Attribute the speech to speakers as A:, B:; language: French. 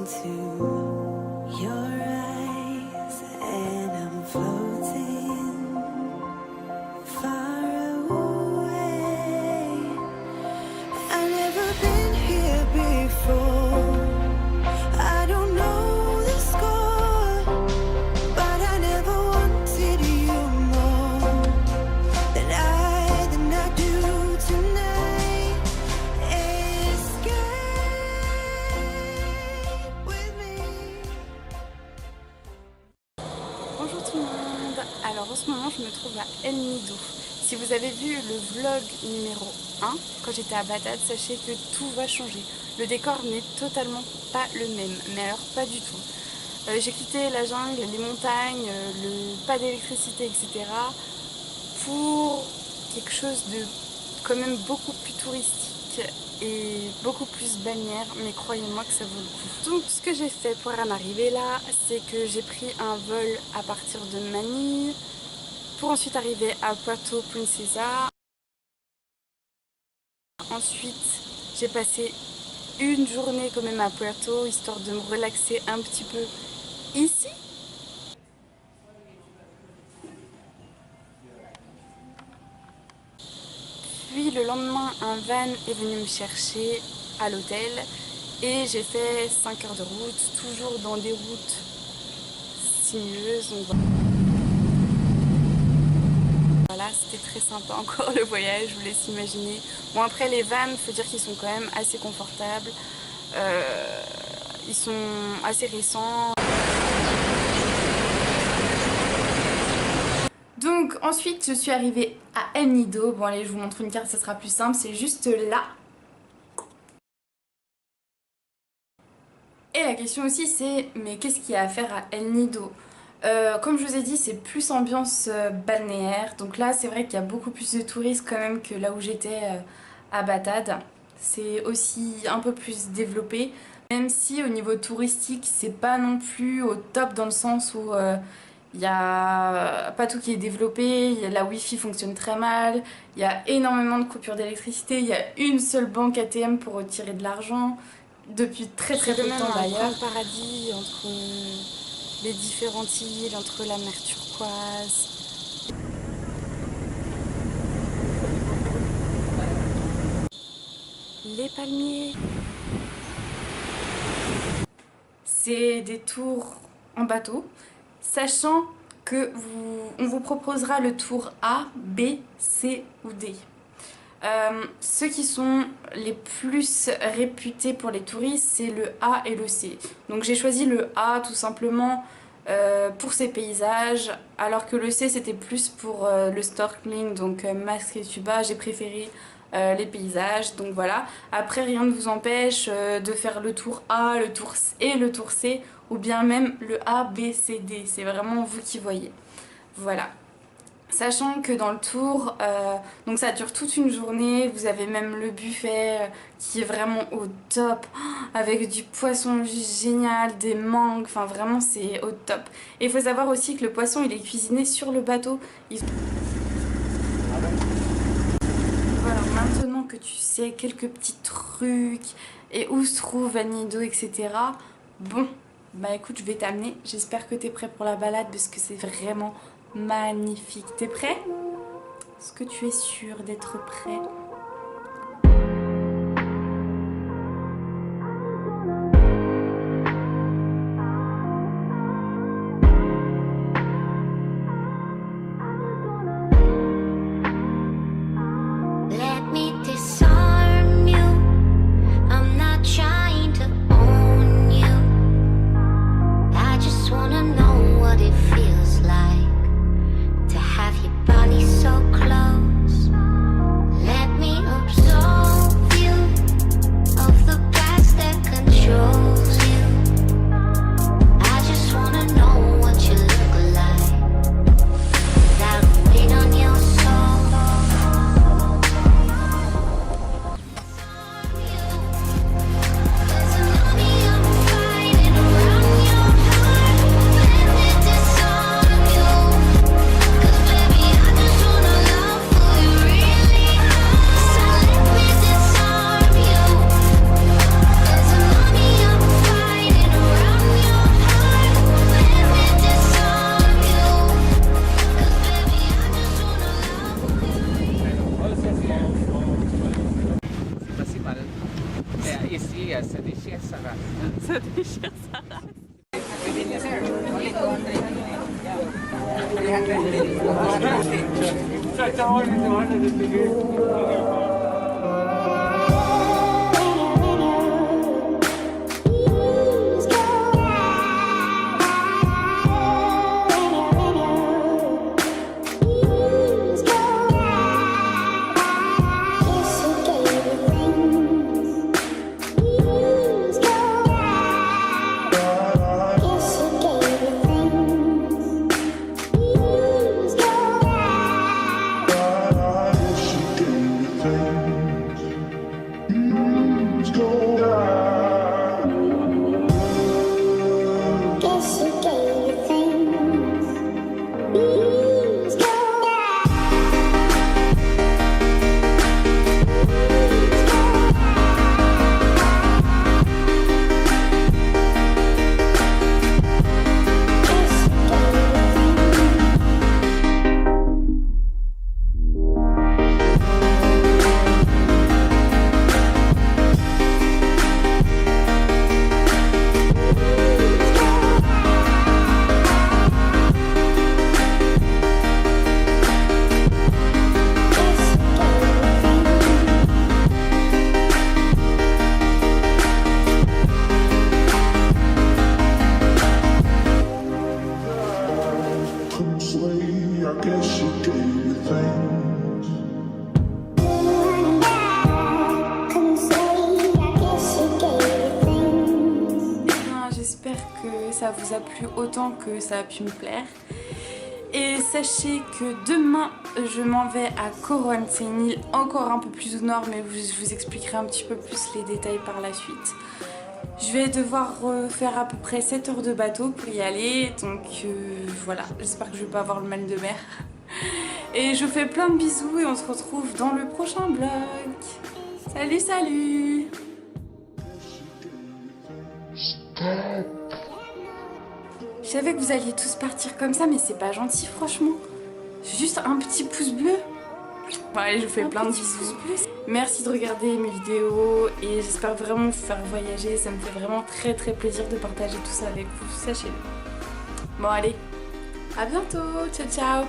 A: into your eyes and I'm floating far away. I've never been here before. I don't know the score, but I never wanted you more than I do tonight. Escape with me.
B: Bonjour tout le monde. Alors en ce moment je me trouve à El Nido. Si vous avez vu le vlog numéro 1 quand j'étais à Bagdad, sachez que tout va changer. Le décor n'est totalement pas le même, mais alors pas du tout. J'ai quitté la jungle, les montagnes, pas d'électricité, etc. pour quelque chose de quand même beaucoup plus touristique et beaucoup plus balnéaire, mais croyez-moi que ça vaut le coup. Donc ce que j'ai fait pour en arriver là, c'est que j'ai pris un vol à partir de Manille pour ensuite arriver à Puerto Princesa. Ensuite j'ai passé une journée quand même à Puerto, histoire de me relaxer un petit peu ici. Puis le lendemain, un van est venu me chercher à l'hôtel et j'ai fait 5 heures de route, toujours dans des routes sinueuses. Donc voilà, c'était très sympa encore le voyage, je vous laisse imaginer. Bon, après les vannes, faut dire qu'ils sont quand même assez confortables, ils sont assez récents. Donc ensuite je suis arrivée à El Nido. Bon allez, je vous montre une carte, ça sera plus simple, c'est juste là. Et la question aussi c'est, mais qu'est-ce qu'il y a à faire à El Nido? Comme je vous ai dit, c'est plus ambiance balnéaire. Donc là c'est vrai qu'il y a beaucoup plus de touristes quand même que là où j'étais à Bagdad. C'est aussi un peu plus développé. Même si au niveau touristique c'est pas non plus au top, dans le sens où il n'y a pas tout qui est développé, la wifi fonctionne très mal, il y a énormément de coupures d'électricité, il y a une seule banque ATM pour retirer de l'argent depuis très peu de temps d'ailleurs. C'est un paradis entre les différentes îles, entre la mer turquoise. Les palmiers. C'est des tours en bateau. Sachant que on vous proposera le tour A, B, C ou D. Ceux qui sont les plus réputés pour les touristes, c'est le A et le C. Donc j'ai choisi le A tout simplement pour ses paysages, alors que le C c'était plus pour le snorkeling, donc masque et tuba. J'ai préféré les paysages, donc voilà. Après rien ne vous empêche de faire le tour A, le tour C et le tour C, ou bien même le A, B, C, D, c'est vraiment vous qui voyez. Voilà. Sachant que dans le tour, donc ça dure toute une journée, vous avez même le buffet qui est vraiment au top, avec du poisson génial, des mangues, enfin vraiment c'est au top. Et il faut savoir aussi que le poisson il est cuisiné sur le bateau. Voilà, maintenant que tu sais quelques petits trucs et où se trouve El Nido, etc. Bon, bah écoute, je vais t'amener. J'espère que t'es prêt pour la balade parce que c'est vraiment magnifique. T'es prêt? Est-ce que tu es sûr d'être prêt?
C: So close, let me
B: Ça déchire sa race. J'espère que ça vous a plu autant que ça a pu me plaire. Et sachez que demain, je m'en vais à Koroane. C'est une île encore un peu plus au nord, mais je vous expliquerai un petit peu plus les détails par la suite. Je vais devoir faire à peu près 7 heures de bateau pour y aller. Donc voilà, j'espère que je vais pas avoir le mal de mer. Et je vous fais plein de bisous et on se retrouve dans le prochain vlog. Salut, salut! Je savais que vous alliez tous partir comme ça, mais c'est pas gentil franchement. Juste un petit pouce bleu. Bon allez, je vous fais plein de bisous. Merci de regarder mes vidéos et j'espère vraiment vous faire voyager. Ça me fait vraiment très plaisir de partager tout ça avec vous, sachez-le. Bon allez, à bientôt, ciao ciao.